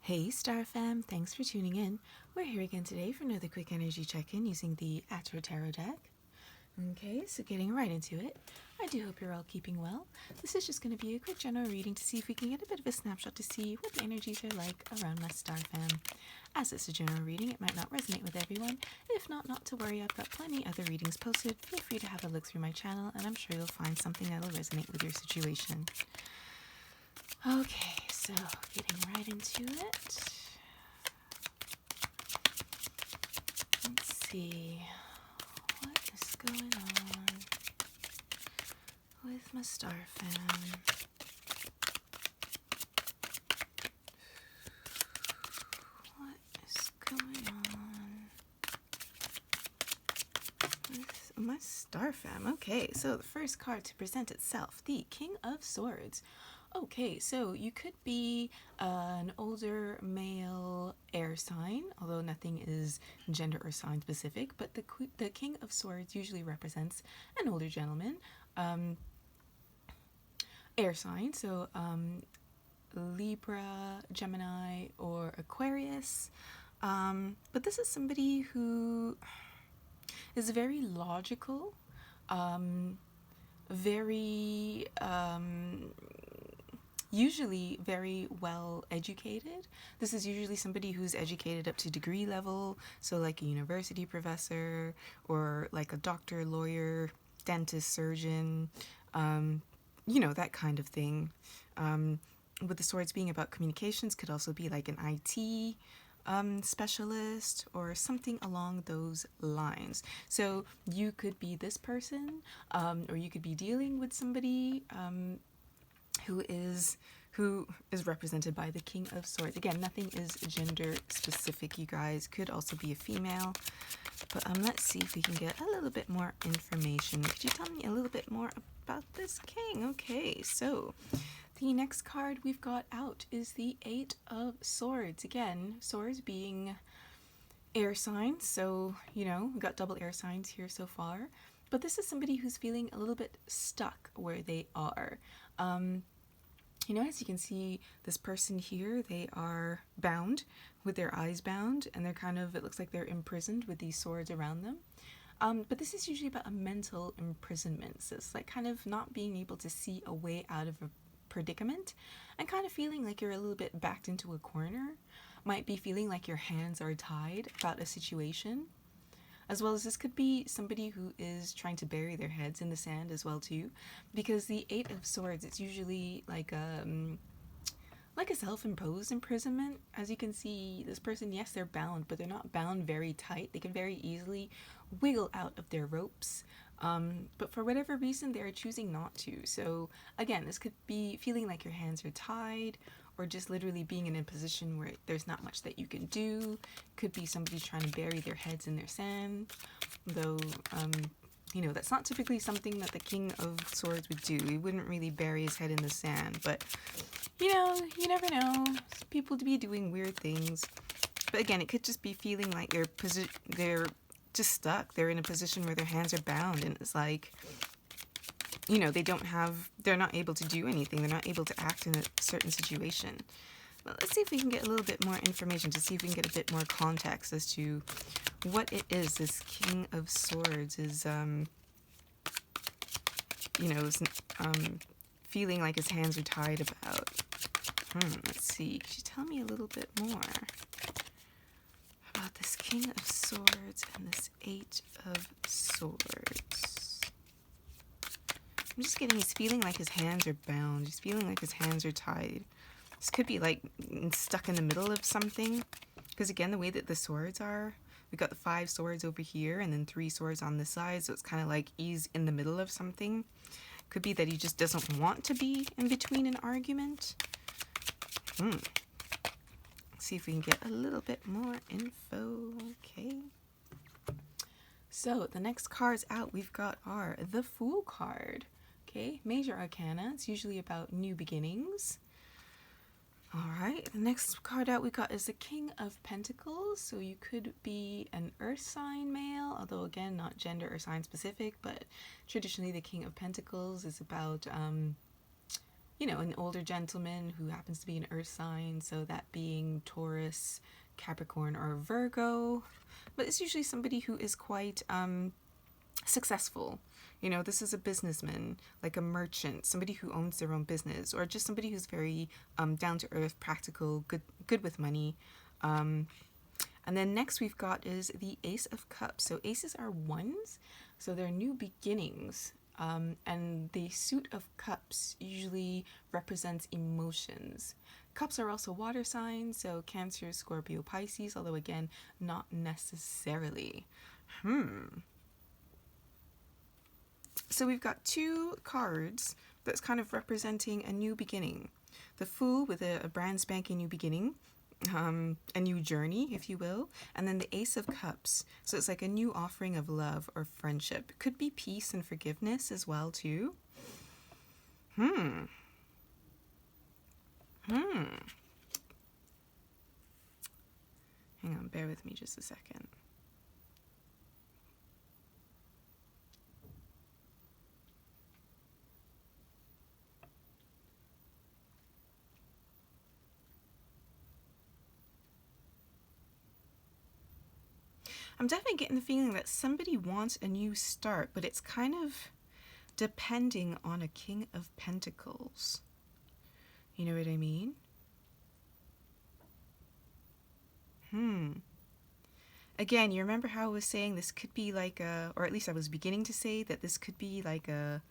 Hey Star Fam, thanks for tuning in. We're here again today for another quick energy check-in using the Atro Tarot deck. Okay, so getting right into it. I do hope you're all keeping well. This is just going to be a quick general reading to see if we can get a bit of a snapshot to see what the energies are like around my Star Fam. As it's a general reading, it might not resonate with everyone. If not, not to worry, I've got plenty other readings posted. Feel free to have a look through my channel and I'm sure you'll find something that'll resonate with your situation. Okay, so getting right into it. Let's see what is going on with my Star Fam. What is going on with my Star Fam? Okay, so the first card to present itself, the King of Swords. Okay, so you could be an older male air sign, although nothing is gender or sign specific, but the King of Swords usually represents an older gentleman, air sign, so Libra, Gemini, or Aquarius. But this is somebody who is very logical, very usually very well educated. This is usually somebody who's educated up to degree level, so like a university professor or like a doctor, lawyer, dentist, surgeon, that kind of thing. With the swords being about communications, could also be like an IT specialist or something along those lines. So you could be this person, or you could be dealing with somebody who is represented by the King of Swords. Again, nothing is gender specific, you guys. Could also be a female. But let's see if we can get a little bit more information. Could you tell me a little bit more about this king? Okay, so the next card we've got out is the Eight of Swords. Again, swords being air signs, so, we got double air signs here so far. But this is somebody who's feeling a little bit stuck where they are. As you can see, this person here, they are bound, with their eyes bound, and they're it looks like they're imprisoned with these swords around them. But this is usually about a mental imprisonment. So it's like kind of not being able to see a way out of a predicament and kind of feeling like you're a little bit backed into a corner. Might be feeling like your hands are tied about a situation. As well as this could be somebody who is trying to bury their heads in the sand as well too, because the Eight of Swords, it's usually like a self-imposed imprisonment. As you can see, this person, yes, they're bound, but they're not bound very tight. They can very easily wiggle out of their ropes, but for whatever reason, they're choosing not to. So again, this could be feeling like your hands are tied, or just literally being in a position where there's not much that you can do. Could be somebody trying to bury their heads in their sand, though, that's not typically something that the King of Swords would do. He wouldn't really bury his head in the sand, but, you never know. People to be doing weird things. But again, it could just be feeling like they're just stuck. They're in a position where their hands are bound, and it's like, they're not able to do anything. They're not able to act in a certain situation. But let's see if we can get a little bit more information to see if we can get a bit more context as to what it is this King of Swords is, feeling like his hands are tied about. Let's see. Could you tell me a little bit more about this King of Swords and this Eight of Swords? I'm just getting, he's feeling like his hands are bound. He's feeling like his hands are tied. This could be like stuck in the middle of something. Because again, the way that the swords are, we've got the 5 swords over here and then 3 swords on this side. So it's kind of like he's in the middle of something. Could be that he just doesn't want to be in between an argument. Let's see if we can get a little bit more info. Okay. So the next cards out we've got are the Fool card. Okay, Major Arcana. It's usually about new beginnings. Alright, the next card out we got is the King of Pentacles. So you could be an earth sign male, although again, not gender or sign specific, but traditionally the King of Pentacles is about, you know, an older gentleman who happens to be an earth sign, so that being Taurus, Capricorn, or Virgo. But it's usually somebody who is quite successful. You know, this is a businessman, like a merchant, somebody who owns their own business, or just somebody who's very down to earth, practical, good with money. And then next we've got is the Ace of Cups. So aces are ones, so they're new beginnings. And the suit of cups usually represents emotions. Cups are also water signs, so Cancer, Scorpio, Pisces, although again, not necessarily. So we've got two cards that's kind of representing a new beginning. The Fool with a brand spanking new beginning, a new journey, if you will, and then the Ace of Cups. So it's like a new offering of love or friendship. Could be peace and forgiveness as well, too. Hang on, bear with me just a second. I'm definitely getting the feeling that somebody wants a new start, but it's kind of depending on a King of Pentacles. You know what I mean? Again, you remember how I was saying this could be like a, or at least I was beginning to say that this could be like a,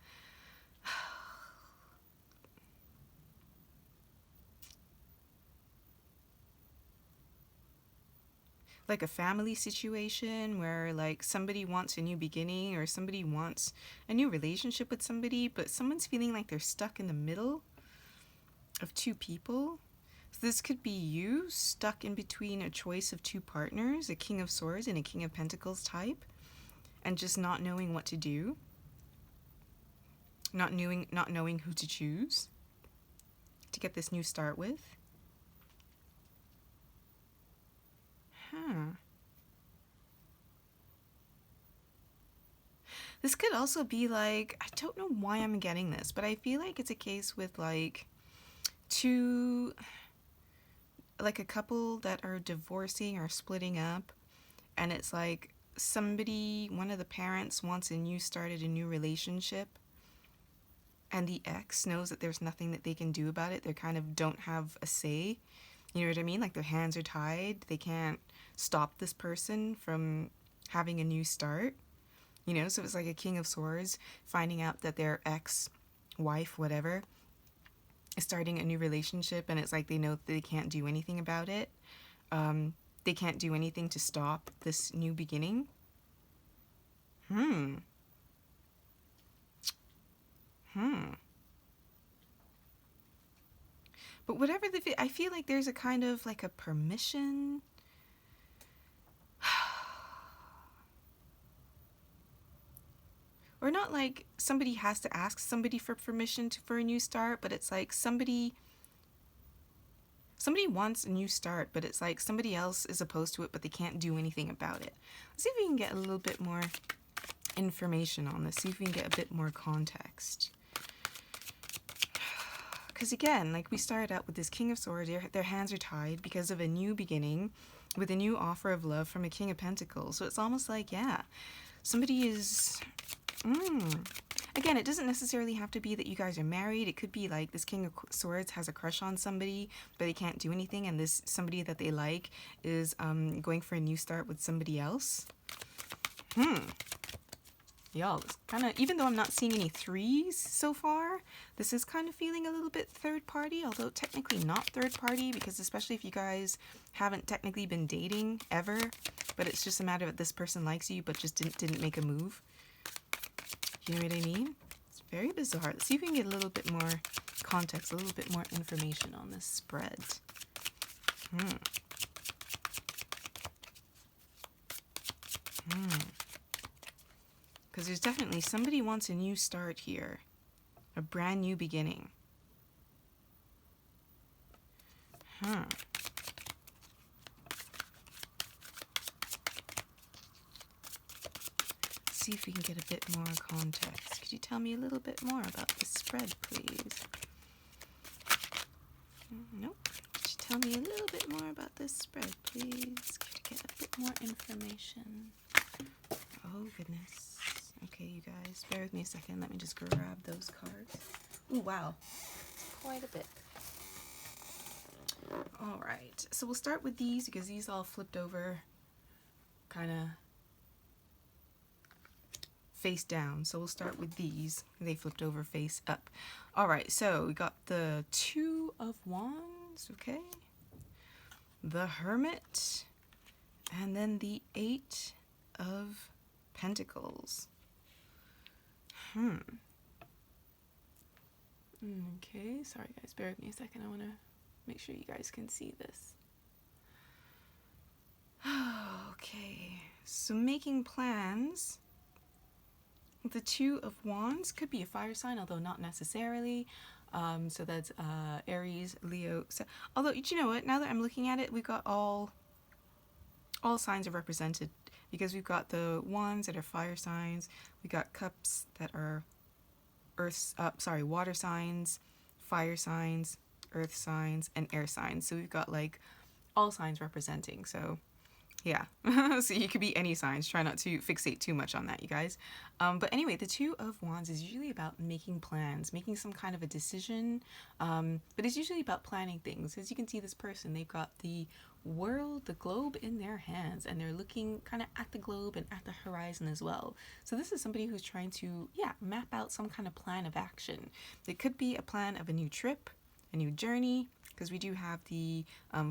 like a family situation where like somebody wants a new beginning or somebody wants a new relationship with somebody, but someone's feeling like they're stuck in the middle of two people. So this could be you stuck in between a choice of two partners, a King of Swords and a King of Pentacles type, and just not knowing what to do, not knowing who to choose to get this new start with. This could also be like, I don't know why I'm getting this, but I feel like it's a case with like like a couple that are divorcing or splitting up, and it's like one of the parents wants a new start at a new relationship, and the ex knows that there's nothing that they can do about it. They kind of don't have a say. You know what I mean? Like their hands are tied. They can't stop this person from having a new start. You know, so it's like a King of Swords finding out that their ex-wife, whatever, is starting a new relationship, and it's like they know that they can't do anything about it. They can't do anything to stop this new beginning. But whatever I feel like there's a kind of like a permission. Or not like somebody has to ask somebody for permission for a new start, but it's like somebody wants a new start, but it's like somebody else is opposed to it, but they can't do anything about it. Let's see if we can get a little bit more information on this, see if we can get a bit more context. Because again, like we started out with this King of Swords, their hands are tied because of a new beginning with a new offer of love from a King of Pentacles. So it's almost like, yeah, somebody is... Again, it doesn't necessarily have to be that you guys are married. It could be like this King of Swords has a crush on somebody, but they can't do anything, and this somebody that they like is going for a new start with somebody else. Y'all, it's kind of, even though I'm not seeing any threes so far, this is kind of feeling a little bit third party, although technically not third party, because especially if you guys haven't technically been dating ever, but it's just a matter of this person likes you but just didn't make a move. You know what I mean? It's very bizarre. Let's see if we can get a little bit more context, a little bit more information on this spread. Because there's definitely somebody wants a new start here. A brand new beginning. See if we can get a bit more context. Could you tell me a little bit more about this spread, please? Nope. Could you tell me a little bit more about this spread, please? Could you get a bit more information? Oh, goodness. Okay, you guys, bear with me a second. Let me just grab those cards. Ooh, wow. Quite a bit. All right, so we'll start with these because these all flipped over kind of face down. So we'll start with these. They flipped over face up. All right, so we got the Two of Wands, okay? The Hermit, and then the Eight of Pentacles. Okay, sorry guys, bear with me a second. I want to make sure you guys can see this. Okay, so making plans. The Two of Wands could be a fire sign, although not necessarily. So that's Aries, Leo. So, although, you know what? Now that I'm looking at it, we've got all signs are represented because we've got the Wands that are fire signs. We got Cups that are water signs, fire signs, earth signs, and air signs. So we've got like all signs representing. So yeah, so you could be any signs. Try not to fixate too much on that, you guys. But anyway, the Two of Wands is usually about making plans, making some kind of a decision. But it's usually about planning things. As you can see, this person, they've got the world, the globe in their hands, and they're looking kind of at the globe and at the horizon as well. So this is somebody who's trying to, map out some kind of plan of action. It could be a plan of a new trip, a new journey, because we do have the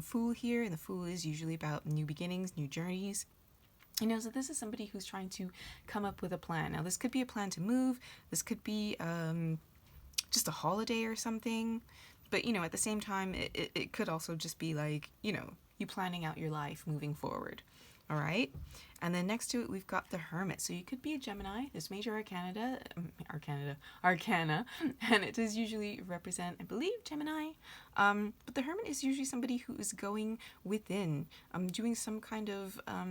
Fool here, and the Fool is usually about new beginnings, new journeys. So this is somebody who's trying to come up with a plan. Now, this could be a plan to move. This could be just a holiday or something. But, at the same time, it could also just be like, you planning out your life moving forward. All right. And then next to it, we've got the Hermit. So you could be a Gemini. There's major arcana, and it does usually represent, I believe, Gemini. But the Hermit is usually somebody who is going within, doing some kind of, I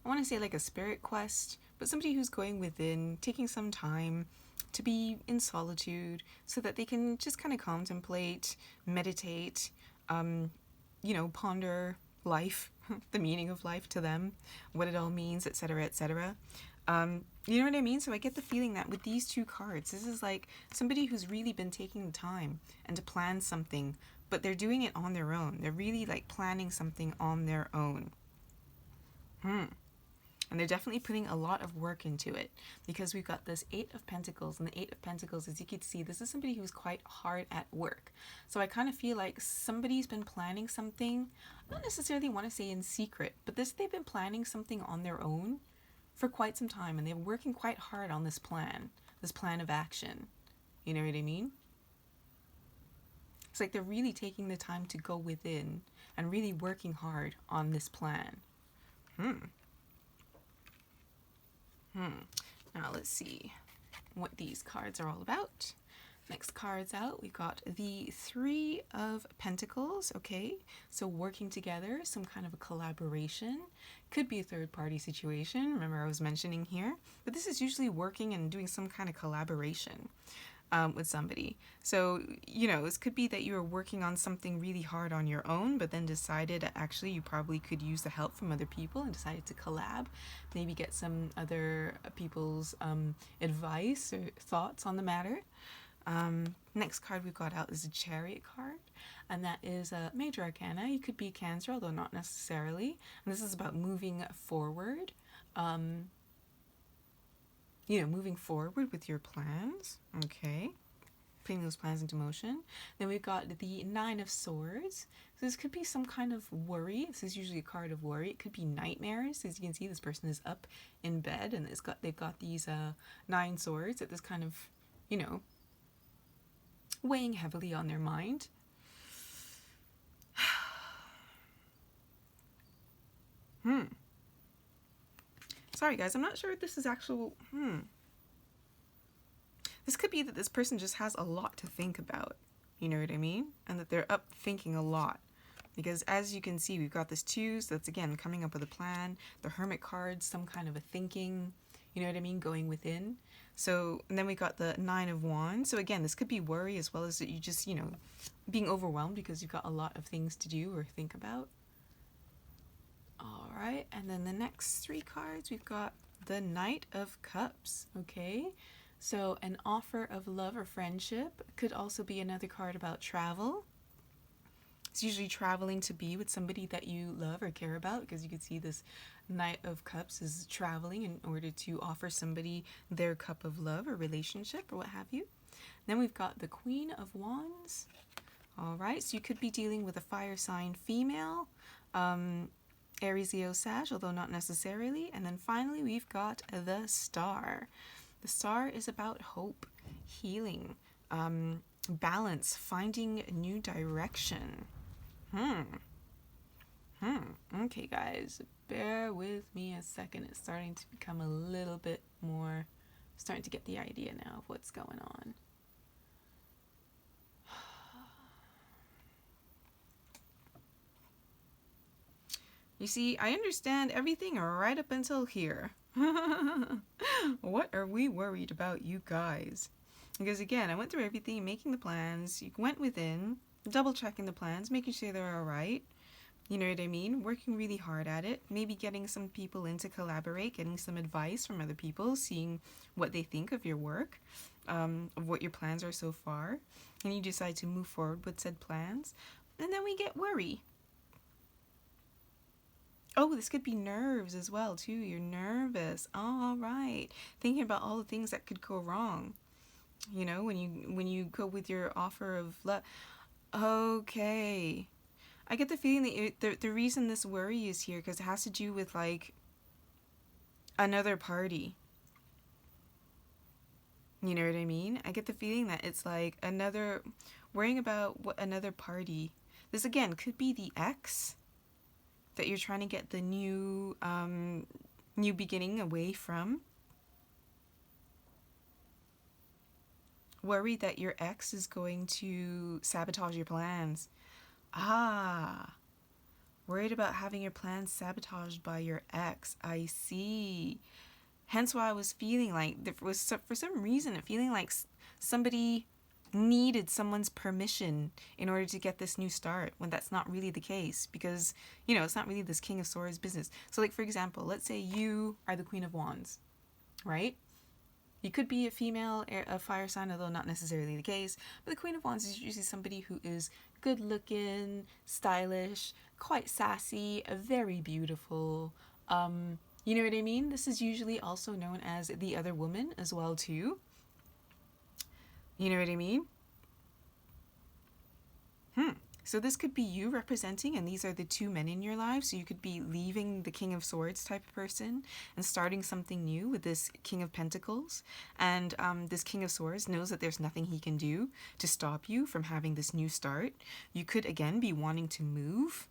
want to say like a spirit quest, but somebody who's going within, taking some time to be in solitude so that they can just kind of contemplate, meditate, ponder life, the meaning of life to them, what it all means, etc., etc. You know what I mean? So I get the feeling that with these two cards, this is like somebody who's really been taking the time and to plan something, but they're doing it on their own. They're really like planning something on their own. And they're definitely putting a lot of work into it because we've got this Eight of Pentacles, and the Eight of Pentacles, as you can see, this is somebody who's quite hard at work. So I kind of feel like somebody's been planning something, not necessarily want to say in secret, but they've been planning something on their own for quite some time, and they're working quite hard on this plan of action. You know what I mean? It's like they're really taking the time to go within and really working hard on this plan. Now let's see what these cards are all about. Next cards out, we got the Three of Pentacles, okay? So working together, some kind of a collaboration. Could be a third-party situation, remember I was mentioning here. But this is usually working and doing some kind of collaboration with somebody. So, this could be that you were working on something really hard on your own, but then decided that actually you probably could use the help from other people and decided to collab. Maybe get some other people's advice or thoughts on the matter. Next card we've got out is a Chariot card, and that is a major arcana. You could be Cancer, although not necessarily. And this is about moving forward. Moving forward with your plans. Okay. Putting those plans into motion. Then we've got the Nine of Swords. So this could be some kind of worry. This is usually a card of worry. It could be nightmares. As you can see, this person is up in bed and they've got these 9 swords that this kind of, weighing heavily on their mind. Sorry guys, I'm not sure if this is actual, This could be that this person just has a lot to think about, you know what I mean? And that they're up thinking a lot. Because as you can see, we've got this 2, so that's again coming up with a plan. The Hermit card, some kind of a thinking, You know what I mean? Going within. So, and then we got the Nine of Wands. So again, this could be worry as well as that you just, being overwhelmed because you've got a lot of things to do or think about. All right, and then the next three cards, we've got the Knight of Cups, okay? So an offer of love or friendship could also be another card about travel. It's usually traveling to be with somebody that you love or care about, because you can see this Knight of Cups is traveling in order to offer somebody their cup of love or relationship or what have you. Then we've got the Queen of Wands. All right, so you could be dealing with a fire sign female, Aries, Leo, Sag, although not necessarily. And then finally, we've got the Star. The Star is about hope, healing, balance, finding a new direction. Okay, guys, bear with me a second. It's starting to become a little bit more, starting to get the idea now of what's going on. You see, I understand everything right up until here. What are we worried about, you guys? Because again, I went through everything, making the plans. You went within, double checking the plans, making sure they're all right. You know what I mean? Working really hard at it. Maybe getting some people in to collaborate, getting some advice from other people, seeing what they think of your work, of what your plans are so far. And you decide to move forward with said plans. And then we get worry. Oh, this could be nerves as well, too. You're nervous. All right. Thinking about all the things that could go wrong. You know, when you go with your offer of love. Okay. I get the feeling that the reason this worry is here, because it has to do with, like, another party. You know what I mean? I get the feeling that it's, like, worrying about what another party. This, again, could be the ex that you're trying to get the new beginning away from. Worry that your ex is going to sabotage your plans. Worried about having your plans sabotaged by your ex. I see. Hence why I was feeling like, for some reason, feeling like somebody needed someone's permission in order to get this new start, when that's not really the case, because it's not really this King of Swords business. So, like, for example, let's say you are the Queen of Wands, right? You could be a female, a fire sign, although not necessarily the case, but the Queen of Wands is usually somebody who is good looking, stylish, quite sassy, very beautiful. You know what I mean? This is usually also known as the other woman as well too. You know what I mean? So this could be you representing, and these are the two men in your life. So you could be leaving the King of Swords type of person and starting something new with this King of Pentacles. And this King of Swords knows that there's nothing he can do to stop you from having this new start. You could, again, be wanting to move.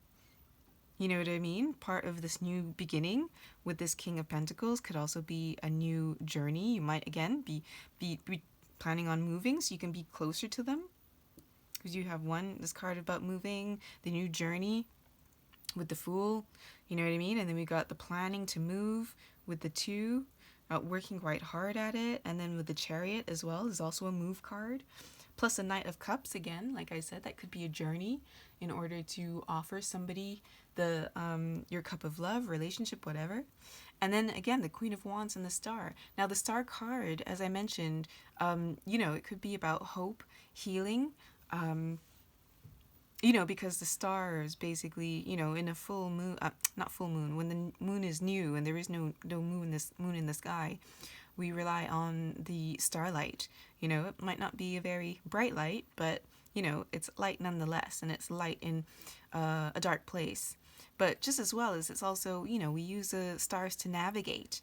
You know what I mean? Part of this new beginning with this King of Pentacles could also be a new journey. You might, again, be planning on moving so you can be closer to them. Because you have this card about moving, the new journey with the Fool. You know what I mean? And then we got the planning to move with the Two, working quite hard at it. And then with the Chariot as well is also a move card. Plus a Knight of Cups, again, like I said, that could be a journey in order to offer somebody your cup of love, relationship, whatever. And then again, the Queen of Wands and the Star. Now the Star card, as I mentioned, it could be about hope, healing, because the stars basically, in a full moon, not full moon, when the moon is new and there is no moon in the sky, we rely on the starlight. It might not be a very bright light, but it's light nonetheless, and it's light in a dark place. But just as well as it's also, we use the stars to navigate.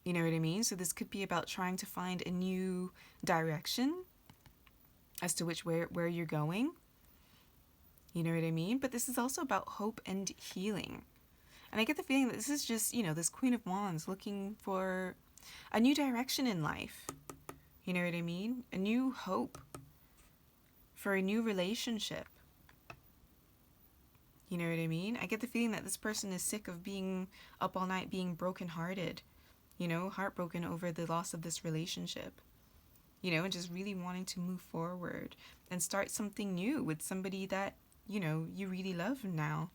You know what I mean? So this could be about trying to find a new direction as to where you're going. You know what I mean? But this is also about hope and healing. And I get the feeling that this is just, this Queen of Wands looking for a new direction in life. You know what I mean? A new hope for a new relationship. You know what I mean? I get the feeling that this person is sick of being up all night, being brokenhearted. you know, heartbroken over the loss of this relationship, you know, and just really wanting to move forward and start something new with somebody that, you know, you really love now,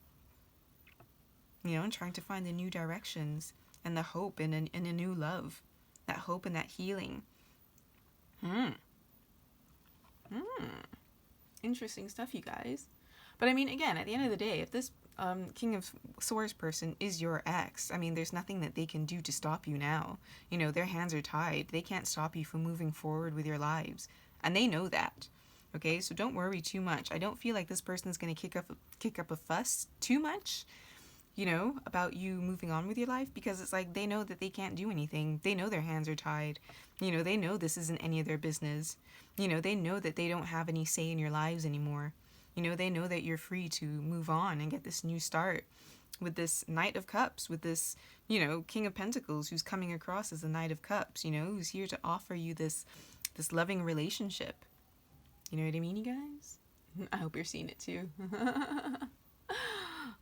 you know, and trying to find the new directions and the hope in a new love, that hope and that healing. Interesting stuff, you guys. But I mean, again, at the end of the day, if this King of Swords person is your ex, I mean, there's nothing that they can do to stop you now. You know, their hands are tied. They can't stop you from moving forward with your lives. And they know that. Okay, so don't worry too much. I don't feel like this person is going to kick up a fuss too much, you know, about you moving on with your life, because it's like they know that they can't do anything. They know their hands are tied. You know, they know this isn't any of their business. You know, they know that they don't have any say in your lives anymore. You know, they know that you're free to move on and get this new start with this Knight of Cups, with this, you know, King of Pentacles who's coming across as the Knight of Cups, you know, who's here to offer you this loving relationship. You know what I mean, you guys? I hope you're seeing it too.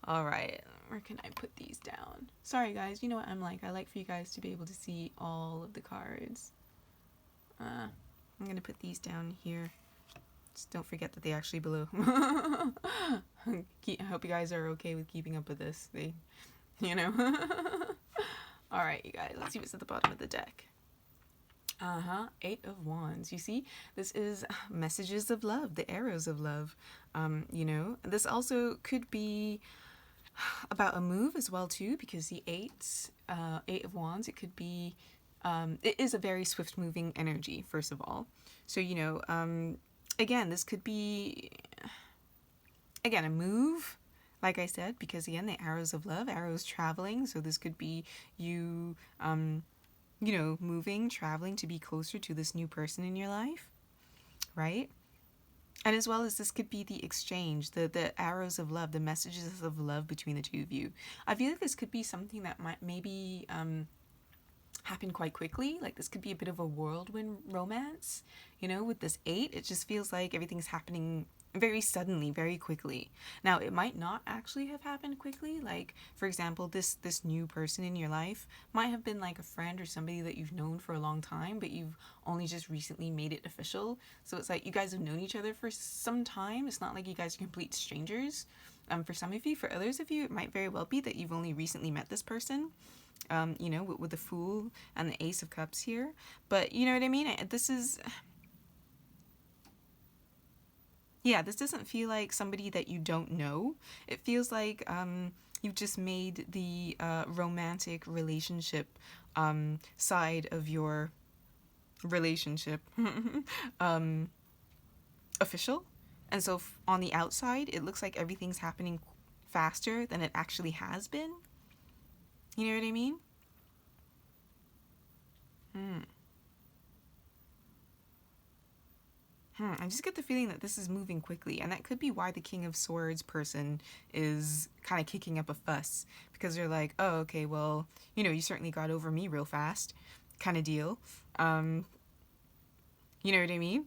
All right, where can I put these down? Sorry, guys. You know what I'm like? I like for you guys to be able to see all of the cards. I'm going to put these down here. Just don't forget that they actually below. I hope you guys are okay with keeping up with this. They, you know. All right, you guys. Let's see what's at the bottom of the deck. Eight of Wands. You see, this is messages of love, the arrows of love. You know, this also could be about a move as well too, because the Eight of Wands, it could be, it is a very swift moving energy, first of all. So, you know, again, this could be, again, a move, like I said, because again, the arrows of love, arrows traveling. So this could be you, you know, moving, traveling to be closer to this new person in your life, right? And as well as this could be the exchange, the arrows of love, the messages of love between the two of you. I feel like this could be something that might maybe happen quite quickly. Like this could be a bit of a whirlwind romance, you know, with this Eight. It just feels like everything's happening very suddenly, very quickly. Now, it might not actually have happened quickly. Like, for example, this new person in your life might have been like a friend or somebody that you've known for a long time, but you've only just recently made it official. So it's like you guys have known each other for some time. It's not like you guys are complete strangers. For some of you, for others of you, it might very well be that you've only recently met this person. You know, with the Fool and the Ace of Cups here. But you know what I mean? This is... Yeah, this doesn't feel like somebody that you don't know. It feels like you've just made the romantic relationship side of your relationship official. And so on the outside, it looks like everything's happening faster than it actually has been. You know what I mean? I just get the feeling that this is moving quickly, and that could be why the King of Swords person is kind of kicking up a fuss, because they're like, oh, okay, well, you know, you certainly got over me real fast, kind of deal. You know what I mean?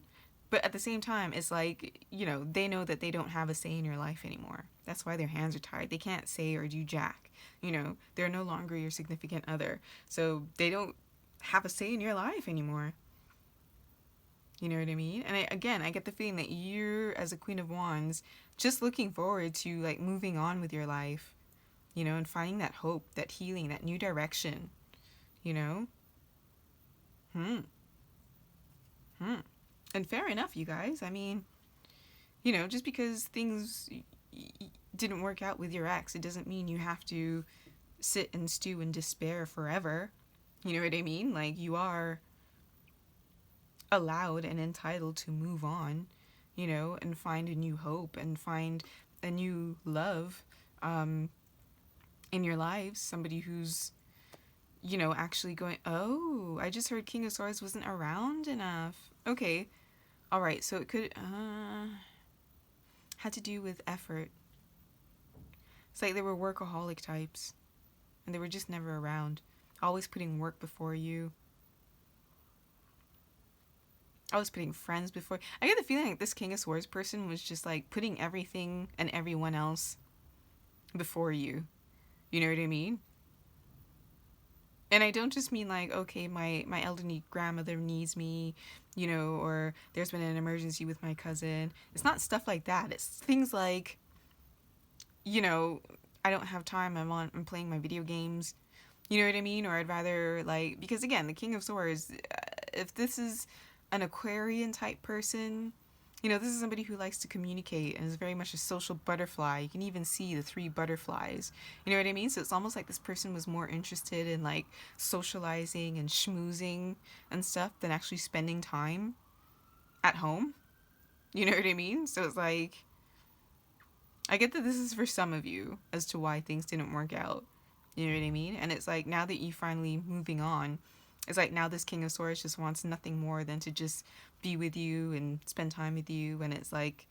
But at the same time, it's like, you know, they know that they don't have a say in your life anymore. That's why their hands are tied. They can't say or do jack. You know, they're no longer your significant other. So they don't have a say in your life anymore. You know what I mean? And I get the feeling that you're, as a Queen of Wands, just looking forward to, like, moving on with your life, you know, and finding that hope, that healing, that new direction, you know? And fair enough, you guys. I mean, you know, just because things didn't work out with your ex, it doesn't mean you have to sit and stew in despair forever. You know what I mean? Like, you are allowed and entitled to move on, you know, and find a new hope and find a new love in your lives. Somebody who's, you know, actually going, oh, I just heard King of Swords wasn't around enough. Okay. All right. So it could, had to do with effort. It's like they were workaholic types and they were just never around. Always putting work before you. I was putting friends before. I get the feeling like this King of Swords person was just like putting everything and everyone else before you. You know what I mean? And I don't just mean like, okay, my elderly grandmother needs me, you know, or there's been an emergency with my cousin. It's not stuff like that. It's things like, you know, I don't have time. I'm playing my video games. You know what I mean? Or I'd rather like, because again, the King of Swords, if this is an Aquarian type person, you know, this is somebody who likes to communicate and is very much a social butterfly. You can even see the three butterflies. You know what I mean? So it's almost like this person was more interested in like socializing and schmoozing and stuff than actually spending time at home. You know what I mean? So it's like, I get that this is for some of you as to why things didn't work out. You know what I mean? And it's like now that you finally moving on, it's like now this King of Swords just wants nothing more than to just be with you and spend time with you. And it's like,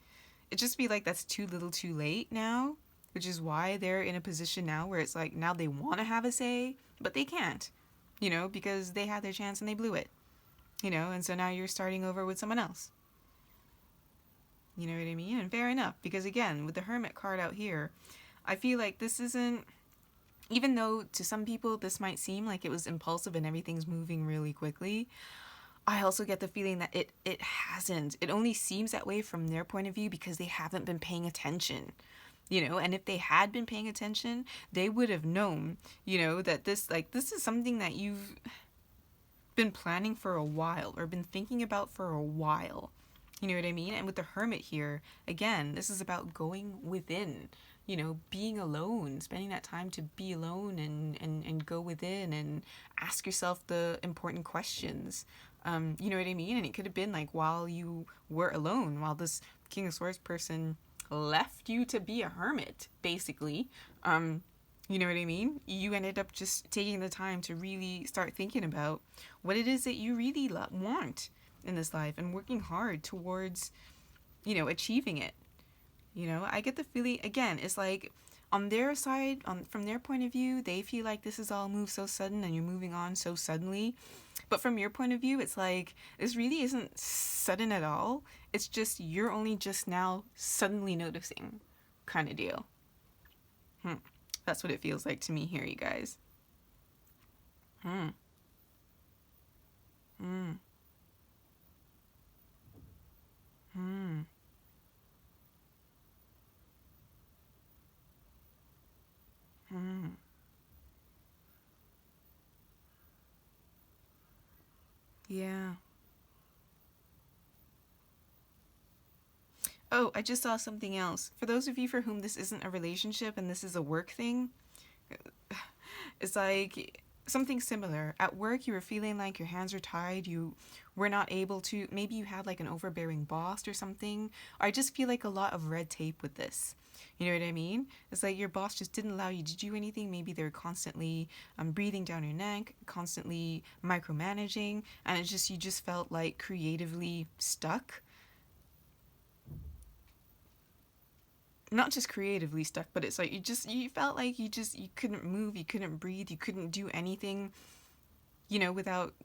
it just be like that's too little too late now, which is why they're in a position now where it's like now they want to have a say, but they can't, you know, because they had their chance and they blew it, you know, and so now you're starting over with someone else. You know what I mean? And fair enough, because again, with the Hermit card out here, I feel like this isn't, even though to some people this might seem like it was impulsive and everything's moving really quickly, I also get the feeling that it hasn't. It only seems that way from their point of view because they haven't been paying attention. You know, and if they had been paying attention, they would have known, you know, that this is something that you've been planning for a while or been thinking about for a while. You know what I mean? And with the Hermit here, again, this is about going within, you know, being alone, spending that time to be alone and go within and ask yourself the important questions. You know what I mean? And it could have been like while you were alone, while this King of Swords person left you to be a hermit, basically. You know what I mean? You ended up just taking the time to really start thinking about what it is that you really want in this life and working hard towards, you know, achieving it. You know, I get the feeling, again, it's like on their side, from their point of view, they feel like this is all moved so sudden and you're moving on so suddenly. But from your point of view, it's like this really isn't sudden at all. It's just you're only just now suddenly noticing kind of deal. That's what it feels like to me here, you guys. Hmm. Hmm. Hmm. Hmm. Yeah. Oh, I just saw something else. For those of you for whom this isn't a relationship and this is a work thing, it's like something similar. At work, you were feeling like your hands are tied. You were not able to. Maybe you had like an overbearing boss or something. Or I just feel like a lot of red tape with this. You know what I mean? It's like your boss just didn't allow you to do anything. Maybe they're constantly breathing down your neck, constantly micromanaging, and it's just you just felt like creatively stuck. Not just creatively stuck, but it's like you felt like you couldn't move, you couldn't breathe, you couldn't do anything, you know, without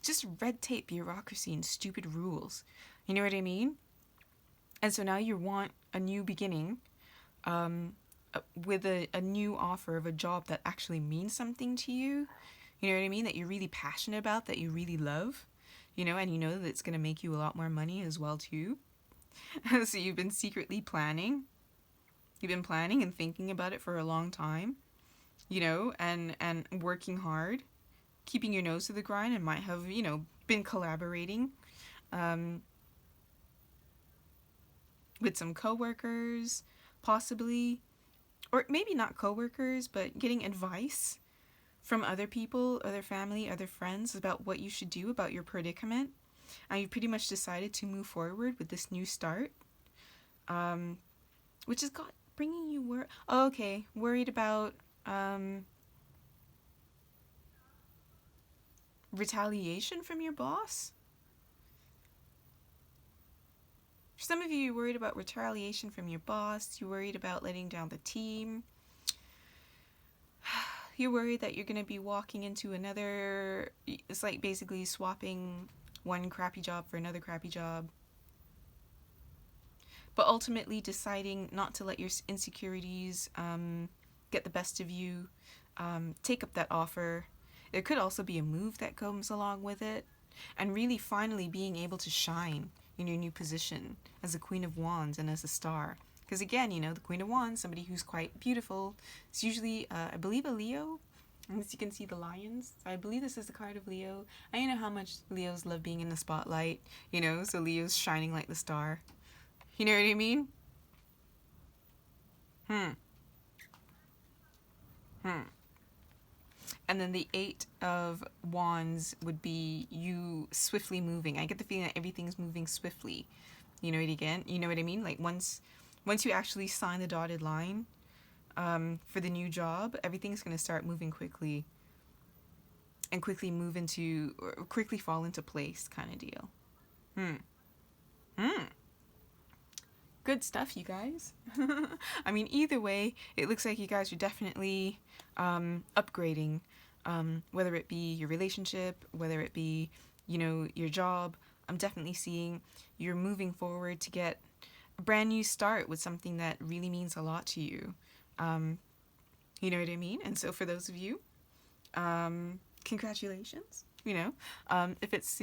just red tape, bureaucracy, and stupid rules. You know what I mean? And so now you want a new beginning, with a new offer of a job that actually means something to you. You know what I mean? That you're really passionate about, that you really love. You know, and you know that it's gonna make you a lot more money as well too. So you've been secretly planning. You've been planning and thinking about it for a long time, you know, and working hard, keeping your nose to the grind, and might have, you know, been collaborating um, with some coworkers, possibly, or maybe not coworkers, but getting advice from other people, other family, other friends about what you should do about your predicament. And you've pretty much decided to move forward with this new start, um, which has got bringing you oh, okay, worried about um, retaliation from your boss. For some of you, you're worried about retaliation from your boss. You're worried about letting down the team. You're worried that you're going to be walking into another. It's like basically swapping one crappy job for another crappy job. But ultimately deciding not to let your insecurities get the best of you, take up that offer. There could also be a move that comes along with it, and really finally being able to shine in your new position as the Queen of Wands and as a star. Because again, the Queen of Wands, somebody who's quite beautiful. It's usually, I believe, a Leo. As you can see, the lions. I believe this is the card of Leo. And you know how much Leos love being in the spotlight, so Leo's shining like the star. You know what I mean? And then the Eight of Wands would be you swiftly moving. I get the feeling that everything's moving swiftly. You know what I mean? Like once you actually sign the dotted line for the new job, everything's going to start moving quickly and quickly fall into place kind of deal. Good stuff, you guys. I mean, either way, it looks like you guys are definitely upgrading, whether it be your relationship, whether it be, your job. I'm definitely seeing you're moving forward to get a brand new start with something that really means a lot to you. You know what I mean? And so for those of you, congratulations. If it's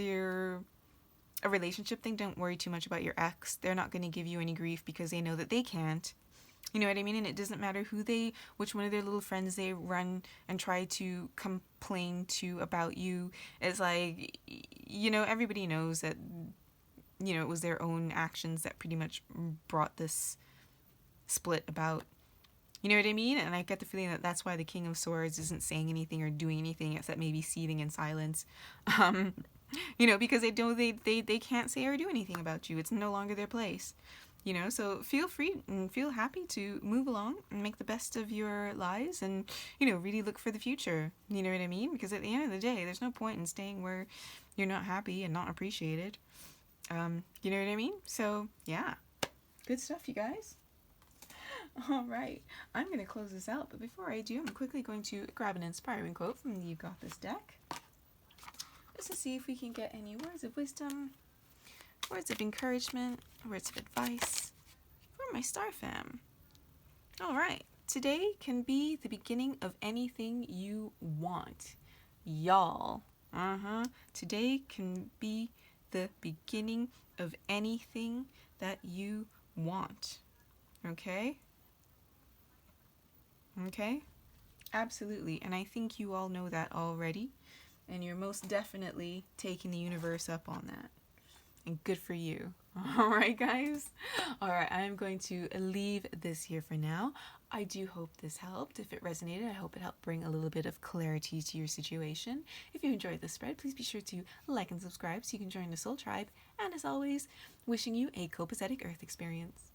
a relationship thing, don't worry too much about your ex. They're not going to give you any grief because they know that they can't. You know what I mean? And it doesn't matter which one of their little friends they run and try to complain to about you. It's like, everybody knows that, it was their own actions that pretty much brought this split about. You know what I mean? And I get the feeling that that's why the King of Swords isn't saying anything or doing anything except maybe seething in silence. Because they know they can't say or do anything about you. It's no longer their place. So feel free and feel happy to move along and make the best of your lives and, really look for the future. You know what I mean? Because at the end of the day, there's no point in staying where you're not happy and not appreciated. You know what I mean? So, yeah. Good stuff, you guys. All right. I'm going to close this out, but before I do, I'm quickly going to grab an inspiring quote from the You Got This deck. Just to see if we can get any words of wisdom, words of encouragement, words of advice for my star fam. All right. Today can be the beginning of anything you want. Y'all. Today can be the beginning of anything that you want. Okay? Okay? Absolutely. And I think you all know that already. And you're most definitely taking the universe up on that. And good for you. All right, guys? All right, I'm going to leave this here for now. I do hope this helped. If it resonated, I hope it helped bring a little bit of clarity to your situation. If you enjoyed the spread, please be sure to like and subscribe so you can join the Soul Tribe. And as always, wishing you a copacetic Earth experience.